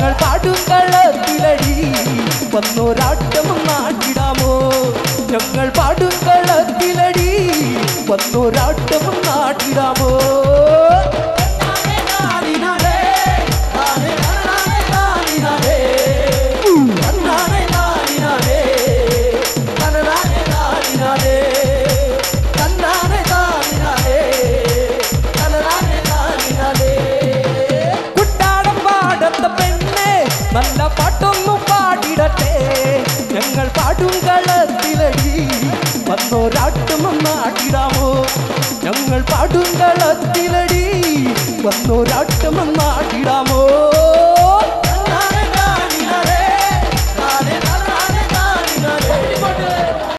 ഞങ്ങൾ പാടുങ്കളത്തിലടി വന്നൊരാട്ടം നാട്ടിടാമോ ഞങ്ങൾ പാടുങ്കളത്തിലടി വന്നൊരാട്ടം നാട്ടിടാമോ നല്ല പാട്ടൊന്നും പാടിടട്ടെ ഞങ്ങൾ പാടുങ്കളത്തിലടി വന്നൊരാട്ടം നാട്ടിടാമോ ഞങ്ങൾ പാടുങ്കളത്തിലടി വന്നൊരാട്ടം